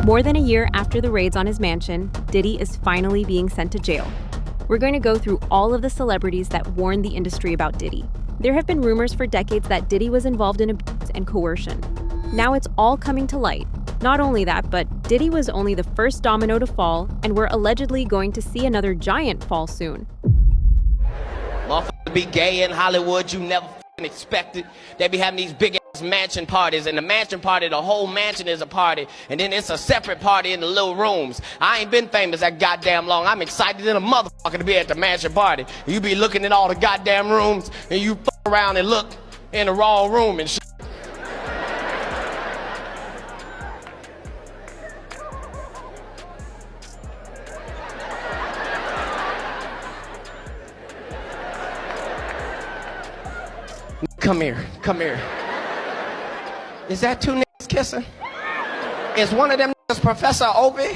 More than a year after the raids on his mansion, Diddy is finally being sent to jail. We're going to go through all of the celebrities that warned the industry about Diddy. There have been rumors for decades that Diddy was involved in abuse and coercion. Now it's all coming to light. Not only that, but Diddy was only the first domino to fall, and we're allegedly going to see another giant fall soon. Motherfuckers be gay in Hollywood, you never expect it. They be having these big ass mansion parties, and the mansion party, the whole mansion is a party, and then it's a separate party in the little rooms. I ain't been famous that goddamn long. I'm excited in a motherfucker to be at the mansion party. You be looking at all the goddamn rooms, and you fuck around and look in the wrong room and shit. Come here, come here. Is that two niggas kissing? Is one of them niggas Professor Obi?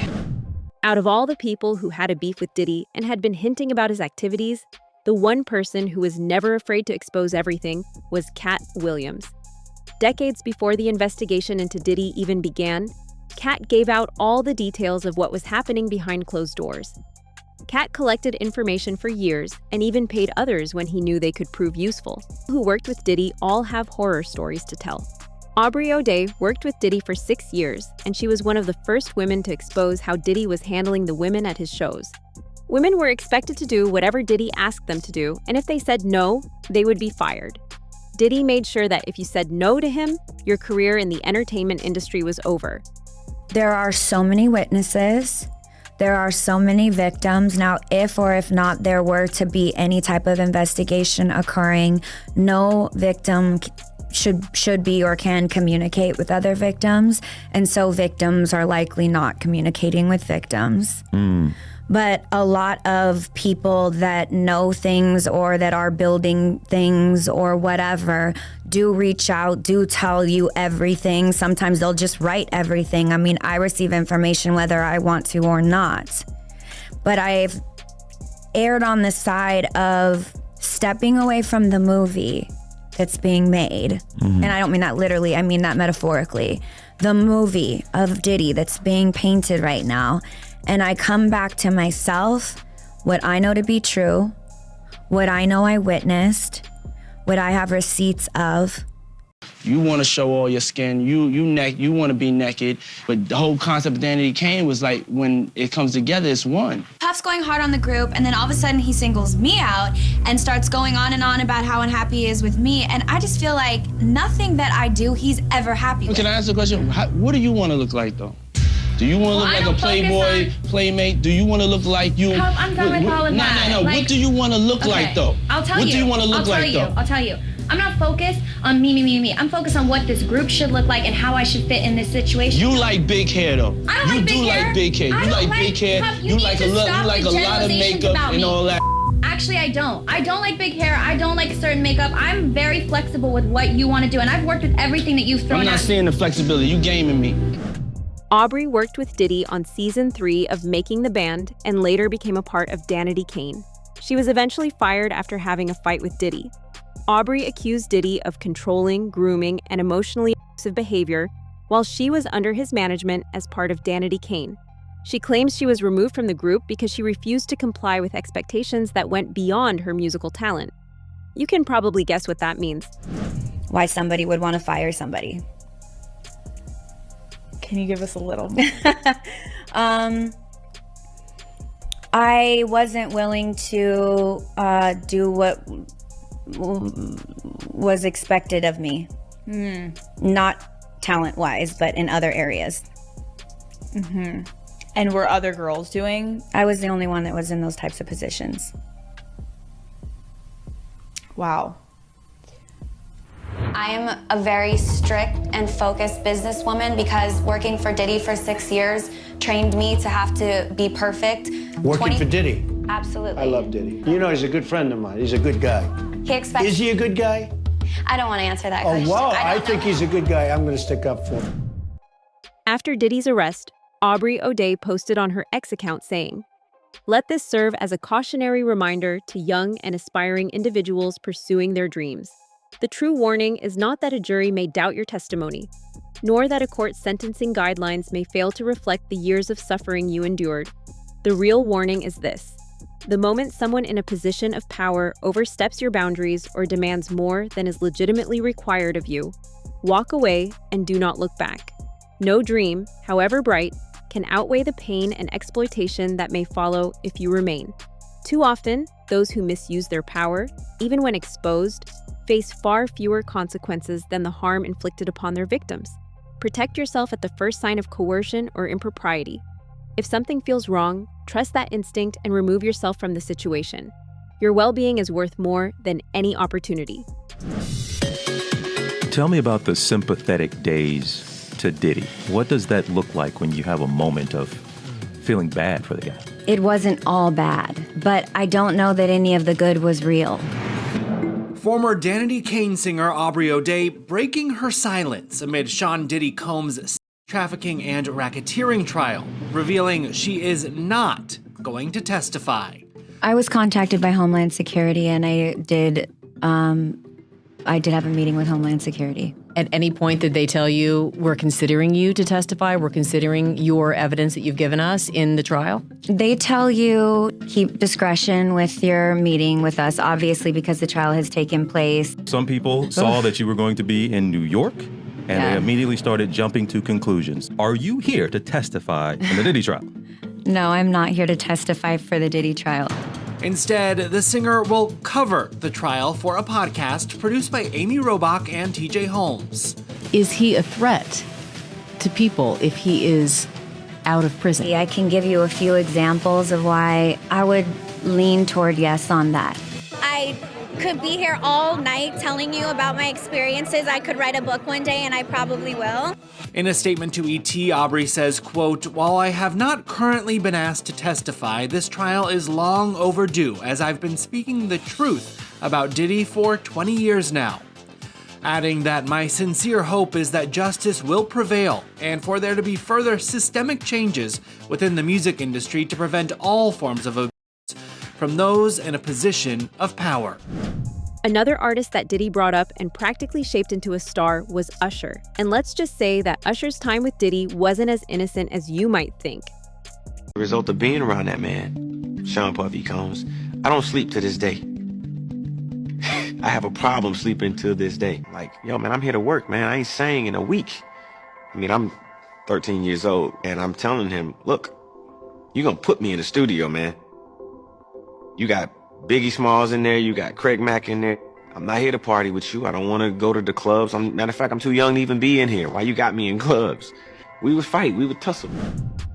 Out of all the people who had a beef with Diddy and had been hinting about his activities, the one person who was never afraid to expose everything was Cat Williams. Decades before the investigation into Diddy even began, Cat gave out all the details of what was happening behind closed doors. Cat collected information for years and even paid others when he knew they could prove useful. People who worked with Diddy all have horror stories to tell. Aubrey O'Day worked with Diddy for 6 years, and she was one of the first women to expose how Diddy was handling the women at his shows. Women were expected to do whatever Diddy asked them to do, and if they said no, they would be fired. Diddy made sure that if you said no to him, your career in the entertainment industry was over. There are so many witnesses. There are so many victims. Now, if or if not there were to be any type of investigation occurring, no victim should be or can communicate with other victims. And so victims are likely not communicating with victims. But a lot of people that know things or that are building things or whatever do reach out, do tell you everything. Sometimes they'll just write everything. I mean, I receive information whether I want to or not. But I've erred on the side of stepping away from the movie that's being made. And I don't mean that literally, I mean that metaphorically. The movie of Diddy that's being painted right now. And I come back to myself, what I know to be true, what I know I witnessed, what I have receipts of. You want to show all your skin, you want to be naked, but the whole concept of Danity Kane was like, when it comes together, it's one. Puff's going hard on the group, and then all of a sudden he singles me out and starts going on and on about how unhappy he is with me, and I just feel like nothing that I do, he's ever happy with. Can I ask a question? What do you want to look like, though? Do you want to look like a playboy, playmate? Do you want to look like you? Puff, I'm done with all of that. No. Like, what do you want to look like, though? I'll tell you. What do you want to look like, though? I'll tell you. I'm not focused on me. I'm focused on what this group should look like and how I should fit in this situation. You like big hair, though. I don't like big hair. You do like big hair. You like big hair. Puff, you like a lot of makeup and all that. Actually, I don't. I don't like big hair. I don't like certain makeup. I'm very flexible with what you want to do, and I've worked with everything that you've thrown at me. I'm not seeing the flexibility. You gaming me. Aubrey worked with Diddy on season 3 of Making the Band and later became a part of Danity Kane. She was eventually fired after having a fight with Diddy. Aubrey accused Diddy of controlling, grooming, and emotionally abusive behavior while she was under his management as part of Danity Kane. She claims she was removed from the group because she refused to comply with expectations that went beyond her musical talent. You can probably guess what that means. Why somebody would want to fire somebody. Can you give us a little? I wasn't willing to do what was expected of me. Not talent-wise, but in other areas. And were other girls doing? I was the only one that was in those types of positions. Wow. I am a very strict and focused businesswoman because working for Diddy for 6 years trained me to have to be perfect. Working for Diddy? Absolutely. I love Diddy. You know, he's a good friend of mine. He's a good guy. He expects... Is he a good guy? I don't want to answer that Oh, question. wow. I think he's a good guy. I'm going to stick up for him. After Diddy's arrest, Aubrey O'Day posted on her X account saying, "Let this serve as a cautionary reminder to young and aspiring individuals pursuing their dreams. The true warning is not that a jury may doubt your testimony, nor that a court's sentencing guidelines may fail to reflect the years of suffering you endured. The real warning is this: the moment someone in a position of power oversteps your boundaries or demands more than is legitimately required of you, walk away and do not look back. No dream, however bright, can outweigh the pain and exploitation that may follow if you remain. Too often, those who misuse their power, even when exposed, face far fewer consequences than the harm inflicted upon their victims. Protect yourself at the first sign of coercion or impropriety. If something feels wrong, trust that instinct and remove yourself from the situation. Your well-being is worth more than any opportunity. Tell me about the sympathetic days to Diddy. What does that look like when you have a moment of feeling bad for the guy? It wasn't all bad, but I don't know that any of the good was real. Former Danity Kane singer Aubrey O'Day breaking her silence amid Sean Diddy Combs' trafficking and racketeering trial, revealing she is not going to testify. I was contacted by Homeland Security, and I did have a meeting with Homeland Security. At any point did they tell you, we're considering you to testify, we're considering your evidence that you've given us in the trial? They tell you keep discretion with your meeting with us, obviously, because the trial has taken place. Some people saw that you were going to be in New York, and they immediately started jumping to conclusions. Are you here to testify in the Diddy trial? No, I'm not here to testify for the Diddy trial. Instead, the singer will cover the trial for a podcast produced by Amy Robach and TJ Holmes. Is he a threat to people if he is out of prison? I can give you a few examples of why I would lean toward yes on that. I could be here all night telling you about my experiences. I could write a book one day, and I probably will. In a statement to ET, Aubrey says, quote, "While I have not currently been asked to testify, this trial is long overdue, as I've been speaking the truth about Diddy for 20 years now." Adding that my sincere hope is that justice will prevail and for there to be further systemic changes within the music industry to prevent all forms of abuse from those in a position of power. Another artist that Diddy brought up and practically shaped into a star was Usher. And let's just say that Usher's time with Diddy wasn't as innocent as you might think. The result of being around that man, Sean Puffy Combs, I don't sleep to this day. I have a problem sleeping to this day. Like, yo, man, I'm here to work, man. I ain't sang in a week. I mean, I'm 13 years old, and I'm telling him, look, you're gonna put me in the studio, man. You got Biggie Smalls in there, you got Craig Mack in there. I'm not here to party with you. I don't want to go to the clubs. Matter of fact, I'm too young to even be in here. Why you got me in clubs? We would fight, we would tussle.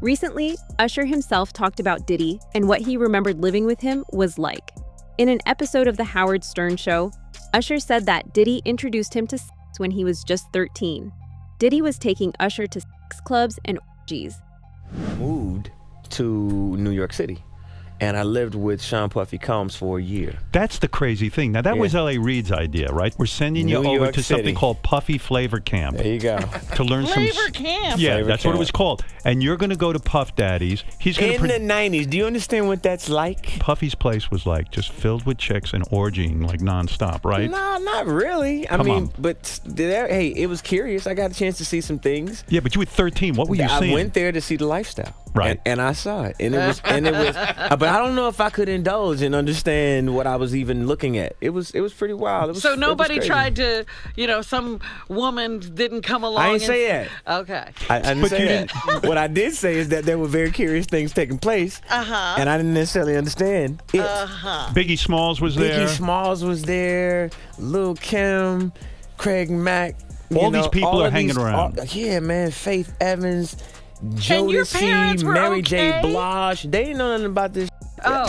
Recently, Usher himself talked about Diddy and what he remembered living with him was like. In an episode of The Howard Stern Show, Usher said that Diddy introduced him to sex when he was just 13. Diddy was taking Usher to sex clubs and orgies. Moved to New York City. And I lived with Sean Puffy Combs for a year. That's the crazy thing. Now, that was L.A. Reid's idea, right? We're sending you over to something called Puffy Flavor Camp. There you go. To learn Flavor some... Camp? Yeah, Flavor that's Camp. what it was called. And you're going to go to Puff Daddy's. He's going In the 90s. Do you understand what that's like? Puffy's place was like just filled with chicks and orgying like nonstop, right? No, not really. I mean, but hey, it was curious. I got a chance to see some things. Yeah, but you were 13. What were you seeing? I went there to see the lifestyle. Right. And I saw it. And it was but I don't know if I could indulge and understand what I was even looking at. It was pretty wild. So nobody tried to, some woman didn't come along. I didn't say that. Okay. I didn't say that. What I did say is that there were very curious things taking place. Uh-huh. And I didn't necessarily understand it. Uh-huh. Biggie Smalls was there. Biggie Smalls was there. Lil' Kim, Craig Mack. All these people are hanging around. Yeah, man. Faith Evans, And your parents Jodeci, were Mary okay? J. Blige. They didn't know nothing about this. Oh.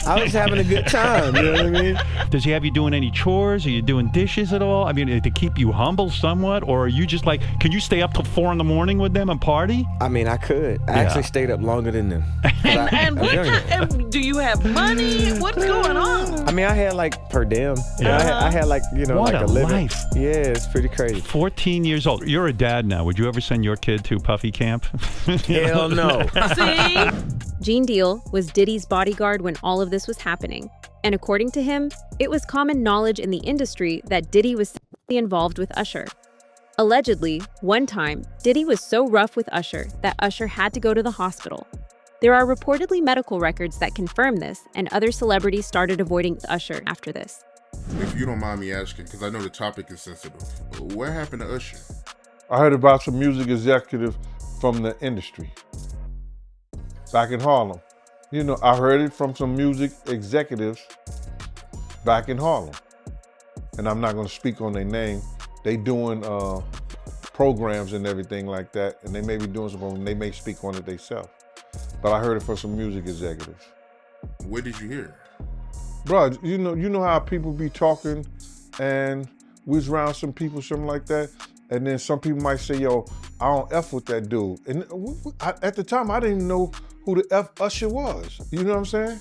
I was having a good time. You know what I mean? Does he have you doing any chores? Are you doing dishes at all? I mean, to keep you humble somewhat? Or are you just like, can you stay up till 4 a.m. with them and party? I mean, I could. I actually stayed up longer than them. And do you have money? What's going on? I mean, I had like per diem. Yeah. I had like, What like a a living. life. Yeah, it's pretty crazy. 14 years old. You're a dad now. Would you ever send your kid to Puffy Camp? Hell no. See? Gene Deal was Diddy's bodyguard when all of this was happening. And according to him, it was common knowledge in the industry that Diddy was involved with Usher. Allegedly, one time, Diddy was so rough with Usher that Usher had to go to the hospital. There are reportedly medical records that confirm this, and other celebrities started avoiding Usher after this. If you don't mind me asking, because I know the topic is sensitive, what happened to Usher? I heard about some music executive from the industry back in Harlem. You know, I heard it from some music executives back in Harlem. And I'm not gonna speak on their name. They doing programs and everything like that, and they may be doing something, they may speak on it themselves. But I heard it from some music executives. Where did you hear? Bro, you know how people be talking and we was around some people, something like that, and then some people might say, yo, I don't F with that dude. And at the time, I didn't even know who the F Usher was. You know what I'm saying?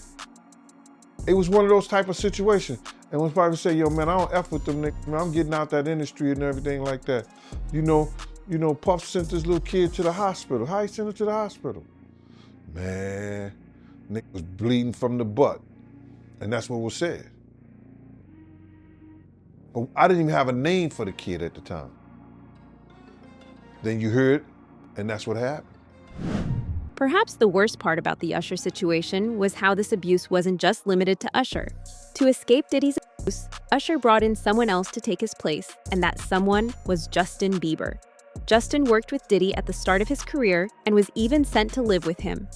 It was one of those type of situations. And when somebody say, yo, man, I don't F with them niggas, man, I'm getting out that industry and everything like that. You know, Puff sent this little kid to the hospital. How he sent him to the hospital? Man, nigga was bleeding from the butt. And that's what was said. But I didn't even have a name for the kid at the time. Then you heard, and that's what happened. Perhaps the worst part about the Usher situation was how this abuse wasn't just limited to Usher. To escape Diddy's abuse, Usher brought in someone else to take his place, and that someone was Justin Bieber. Justin worked with Diddy at the start of his career and was even sent to live with him.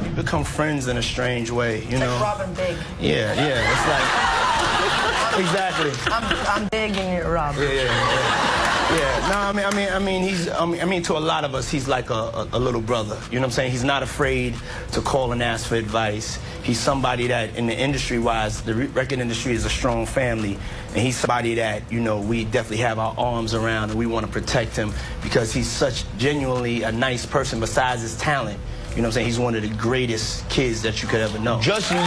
We become friends in a strange way, you know? Like Robin Big. Yeah, it's like, exactly. I'm big and you're Robin. Yeah, no, I mean, to a lot of us, he's like a little brother. You know what I'm saying? He's not afraid to call and ask for advice. He's somebody that, in the industry-wise, the record industry is a strong family, and he's somebody that, you know, we definitely have our arms around, and we want to protect him because he's such genuinely a nice person besides his talent. You know what I'm saying? He's one of the greatest kids that you could ever know. Justin,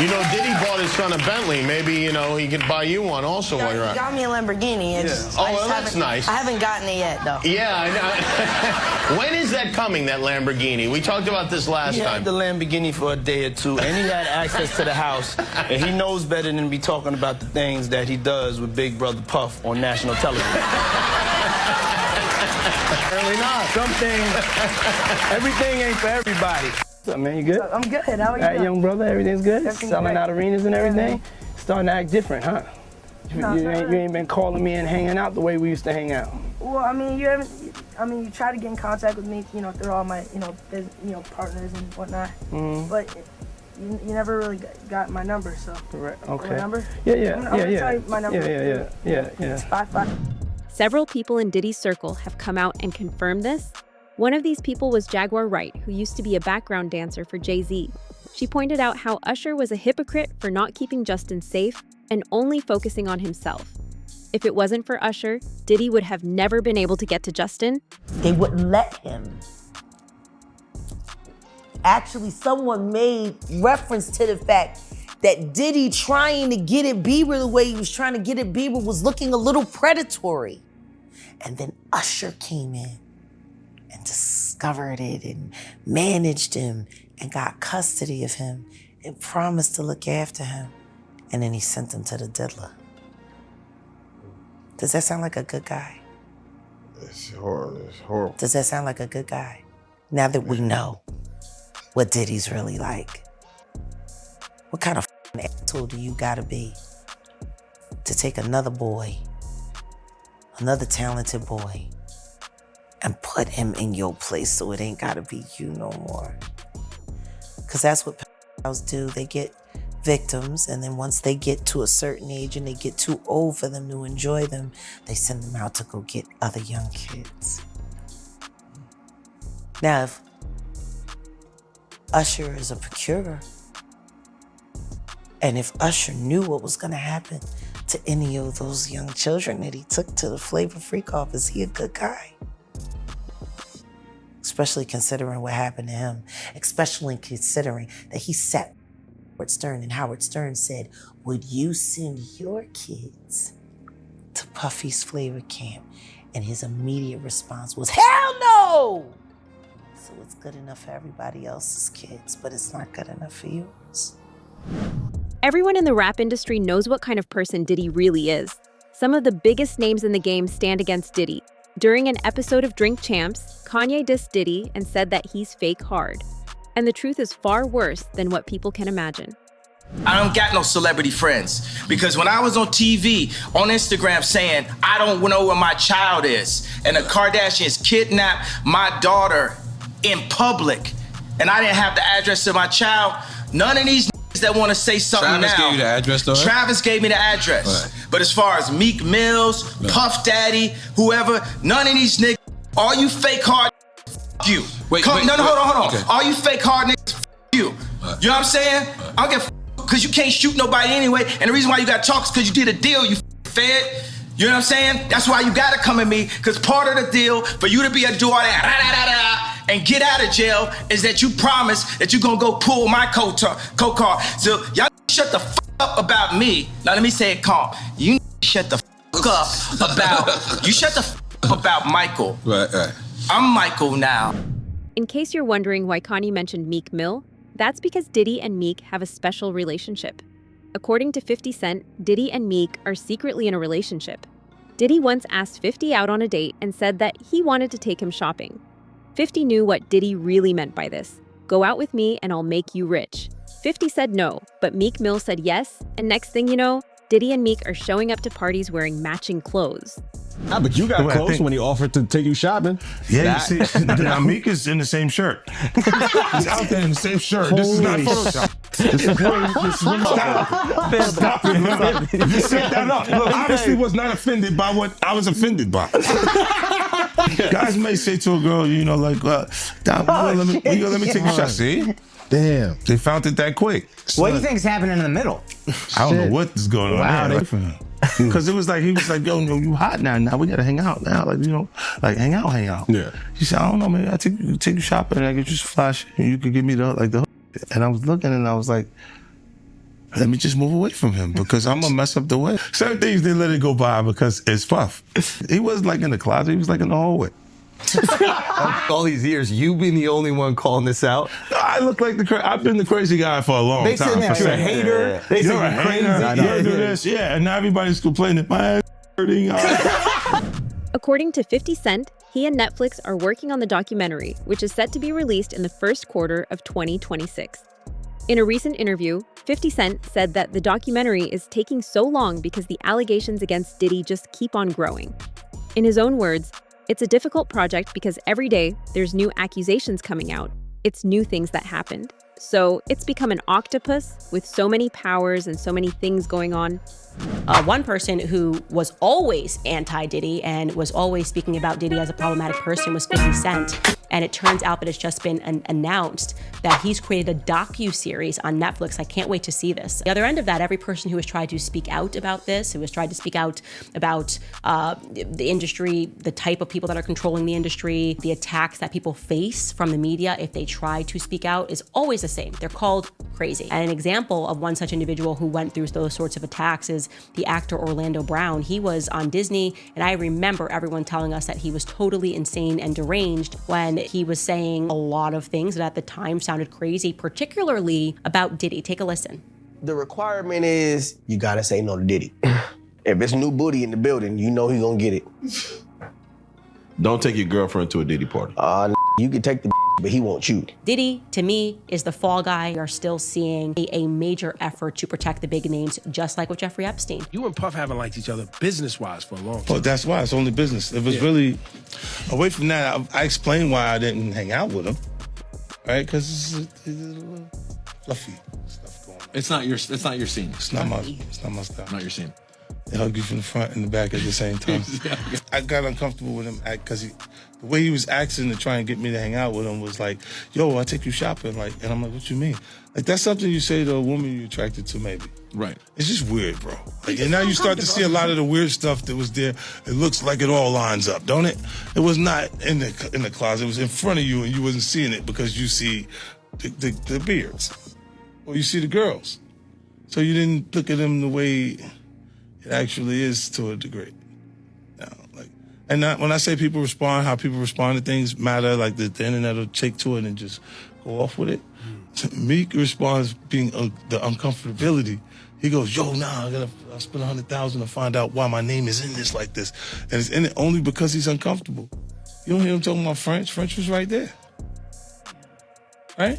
You know, Diddy bought his son a Bentley. Maybe, you know, he could buy you one also while you're He out. got me a Lamborghini. Oh, well, that's nice. I haven't gotten it yet, though. Yeah, I know. When is that coming, that Lamborghini? We talked about this last He time. had the Lamborghini for a day or two, and he had access to the house, and he knows better than to be talking about the things that he does with Big Brother Puff on national television. Apparently not. Some things, everything ain't for everybody. What's up, man? You good? I'm good. How are you? All right, young brother, everything's good? Everything's Selling great. out arenas and everything? Starting to act different, huh? No, you ain't been calling me and hanging out the way we used to hang out. Well, I mean, you try to get in contact with me, you know, through all my, partners and whatnot. Mm-hmm. But you never really got my number, so. Right. Okay. My number? Yeah. I'm gonna tell you my number. Yeah. It's 55. Several people in Diddy's circle have come out and confirmed this. One of these people was Jaguar Wright, who used to be a background dancer for Jay-Z. She pointed out how Usher was a hypocrite for not keeping Justin safe and only focusing on himself. If it wasn't for Usher, Diddy would have never been able to get to Justin. They wouldn't let him. Actually, someone made reference to the fact that Diddy trying to get at Bieber the way he was trying to get at Bieber was looking a little predatory. And then Usher came in and discovered it and managed him and got custody of him and promised to look after him. And then he sent him to the diddler. Does that sound like a good guy? It's horrible. Does that sound like a good guy? Now that we know what Diddy's really like, what kind of asshole do you gotta be to take another boy, another talented boy, and put him in your place so it ain't gotta be you no more? Because that's what pedophiles do. They get victims, and then once they get to a certain age and they get too old for them to enjoy them, they send them out to go get other young kids. Now, if Usher is a procurer, and if Usher knew what was gonna happen to any of those young children that he took to the Flavor Freak off, is he a good guy? Especially considering what happened to him, especially considering that he sat Howard Stern, and Howard Stern said, would you send your kids to Puffy's Flavor Camp? And his immediate response was, hell no! So it's good enough for everybody else's kids, but it's not good enough for yours. Everyone in the rap industry knows what kind of person Diddy really is. Some of the biggest names in the game stand against Diddy. During an episode of Drink Champs, Kanye dissed Diddy and said that he's fake hard. And the truth is far worse than what people can imagine. I don't got no celebrity friends because when I was on TV, on Instagram saying, I don't know where my child is, and the Kardashians kidnapped my daughter in public, and I didn't have the address of my child, none of these that want to say something Travis now. gave you the address, though? Travis gave me the address. Right. But as far as Meek Mills, Puff Daddy, whoever, none of these niggas, all you fake hard you. Wait, hold on. Okay. All you fake hard niggas, you. Right. You know what I'm saying? I don't give because you can't shoot nobody anyway, and the reason why you got to talk is because you did a deal, you fed. You know what I'm saying? That's why you got to come at me, because part of the deal for you to be a do all that and get out of jail is that you promise that you're going to go pull my co-car. So y'all shut the fuck up about me. Now let me say it calm. You shut the fuck up about, you shut the fuck up about Michael. Right. I'm Michael now. In case you're wondering why Kanye mentioned Meek Mill, that's because Diddy and Meek have a special relationship. According to 50 Cent, Diddy and Meek are secretly in a relationship. Diddy once asked 50 out on a date and said that he wanted to take him shopping. 50 knew what Diddy really meant by this. Go out with me and I'll make you rich. 50 said no, but Meek Mill said yes, and next thing you know, Diddy and Meek are showing up to parties wearing matching clothes. Ah, but you got close when he offered to take you shopping. Yeah, you see, now Meek is in the same shirt. He's out there in the same shirt. This is not Photoshop. Stop it, look. You set that up. Look, obviously was not offended by what I was offended by. Guys may say to a girl, you know, like, let me take a shot. See? Damn. They found it that quick. What do you think is happening in the middle? I don't know what is going on there. Because it was like, he was like, yo, you hot now. Now we got to hang out now. Like, you know, like hang out. Yeah. He said, I don't know, maybe I'll take you shopping and I get you some flash and you could give me the and I was looking and I was like, let me just move away from him because I'm gonna mess up the way. Certain things they let it go by because it's Puff. He wasn't like in the closet, he was like in the hallway. All these years, you being the only one calling this out. I look like I've been the crazy guy for a long time. They say you're a hater. They say you're crazy. You do this, and now everybody's complaining. My ass hurting. According to 50 Cent, he and Netflix are working on the documentary, which is set to be released in the first quarter of 2026. In a recent interview, 50 Cent said that the documentary is taking so long because the allegations against Diddy just keep on growing. In his own words, it's a difficult project because every day there's new accusations coming out. It's new things that happened. So it's become an octopus with so many powers and so many things going on. One person who was always anti-Diddy and was always speaking about Diddy as a problematic person was 50 Cent. And it turns out that it's just been announced that he's created a docu-series on Netflix. I can't wait to see this. The other end of that, every person who has tried to speak out about this, who has tried to speak out about the industry, the type of people that are controlling the industry, the attacks that people face from the media if they try to speak out is always the same. They're called crazy. And an example of one such individual who went through those sorts of attacks is the actor Orlando Brown. He was on Disney, and I remember everyone telling us that he was totally insane and deranged when he was saying a lot of things that at the time sounded crazy, particularly about Diddy. Take a listen. The requirement is you gotta say no to Diddy. If it's new booty in the building, you know he gonna get it. Don't take your girlfriend to a Diddy party. You can take the but he won't you. Diddy, to me, is the fall guy. We are still seeing a major effort to protect the big names, just like with Jeffrey Epstein. You and Puff haven't liked each other business-wise for a long time. Well, that's why. It's only business. It was really, away from that, I explained why I didn't hang out with him, right? Because it's a little fluffy stuff going on. It's not your scene. It's not my stuff. Not your scene. They hug you from the front and the back at the same time. I got uncomfortable with him because the way he was acting to try and get me to hang out with him was like, yo, I'll take you shopping. Like, and I'm like, what you mean? Like, that's something you say to a woman you're attracted to, maybe. Right. It's just weird, bro. Like, and now you start to see a lot of the weird stuff that was there. It looks like it all lines up, don't it? It was not in the closet. It was in front of you and you wasn't seeing it because you see the beards. Or you see the girls. So you didn't look at them the way it actually is to a degree. And when I say people respond, how people respond to things matter, like the internet will take to it and just go off with it. Meek responds being the uncomfortability. He goes, yo, nah, I'll spend $100,000 to find out why my name is in this like this. And it's in it only because he's uncomfortable. You don't hear him talking about French. French was right there. Right?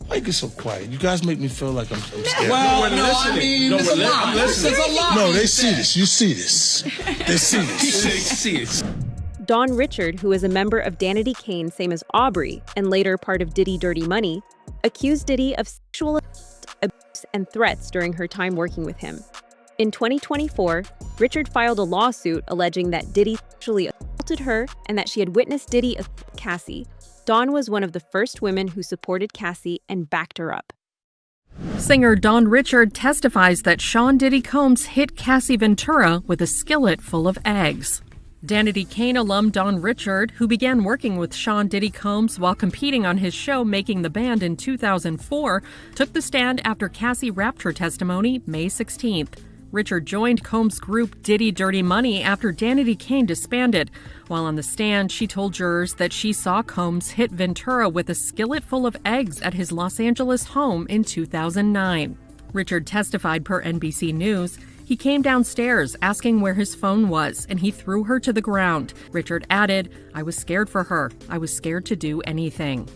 Why you get so quiet? You guys make me feel like I'm scared. Well, no, I mean, there's a lot. There's a lot. No, they see this. You see this. They see this. He said, see this. Dawn Richard, who is a member of Danity Kane, same as Aubrey, and later part of Diddy Dirty Money, accused Diddy of sexual assault, abuse, and threats during her time working with him. In 2024, Richard filed a lawsuit alleging that Diddy sexually assaulted her and that she had witnessed Diddy assault Cassie. Dawn was one of the first women who supported Cassie and backed her up. Singer Dawn Richard testifies that Sean Diddy Combs hit Cassie Ventura with a skillet full of eggs. Danity Kane alum Dawn Richard, who began working with Sean Diddy Combs while competing on his show Making the Band in 2004, took the stand after Cassie wrapped her testimony May 16th. Richard joined Combs' group Diddy Dirty Money after Danity Kane disbanded. While on the stand, she told jurors that she saw Combs hit Ventura with a skillet full of eggs at his Los Angeles home in 2009. Richard testified per NBC News. He came downstairs asking where his phone was, and he threw her to the ground. Richard added, "I was scared for her. I was scared to do anything."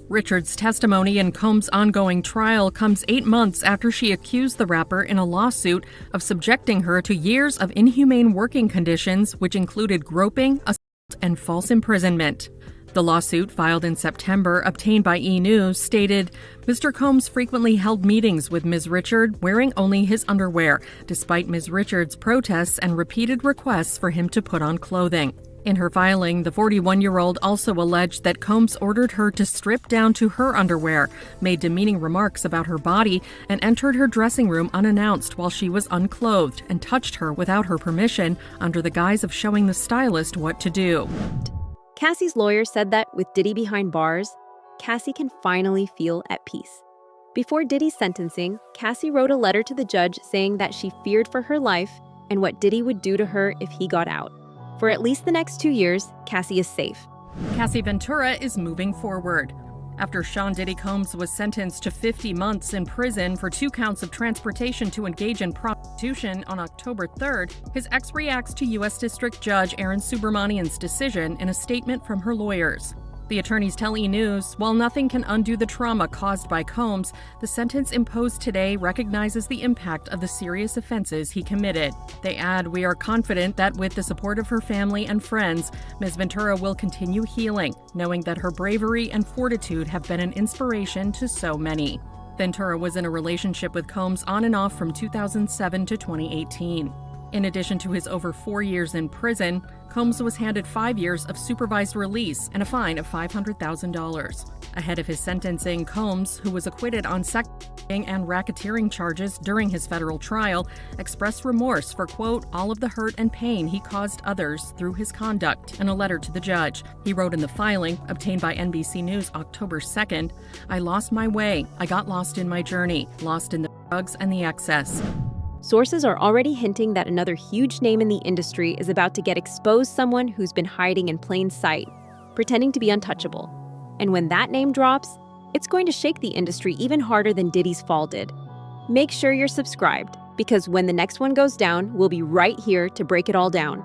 Richard's testimony in Combs' ongoing trial comes 8 months after she accused the rapper in a lawsuit of subjecting her to years of inhumane working conditions, which included groping, assault, and false imprisonment. The lawsuit, filed in September, obtained by E! News, stated, Mr. Combs frequently held meetings with Ms. Richard wearing only his underwear, despite Ms. Richard's protests and repeated requests for him to put on clothing. In her filing, the 41-year-old also alleged that Combs ordered her to strip down to her underwear, made demeaning remarks about her body, and entered her dressing room unannounced while she was unclothed, and touched her without her permission under the guise of showing the stylist what to do. Cassie's lawyer said that with Diddy behind bars, Cassie can finally feel at peace. Before Diddy's sentencing, Cassie wrote a letter to the judge saying that she feared for her life and what Diddy would do to her if he got out. For at least the next 2 years, Cassie is safe. Cassie Ventura is moving forward. After Sean Diddy Combs was sentenced to 50 months in prison for 2 counts of transportation to engage in prostitution on October 3rd, his ex reacts to U.S. District Judge Aaron Subramanian's decision in a statement from her lawyers. The attorneys tell E! News, while nothing can undo the trauma caused by Combs, the sentence imposed today recognizes the impact of the serious offenses he committed. They add, we are confident that with the support of her family and friends, Ms. Ventura will continue healing, knowing that her bravery and fortitude have been an inspiration to so many. Ventura was in a relationship with Combs on and off from 2007 to 2018. In addition to his over 4 years in prison, Combs was handed 5 years of supervised release and a fine of $500,000. Ahead of his sentencing, Combs, who was acquitted on sex and racketeering charges during his federal trial, expressed remorse for, quote, all of the hurt and pain he caused others through his conduct in a letter to the judge. He wrote in the filing, obtained by NBC News October 2nd, I lost my way. I got lost in my journey, lost in the drugs and the excess. Sources are already hinting that another huge name in the industry is about to get exposed, someone who's been hiding in plain sight, pretending to be untouchable. And when that name drops, it's going to shake the industry even harder than Diddy's fall did. Make sure you're subscribed, because when the next one goes down, we'll be right here to break it all down.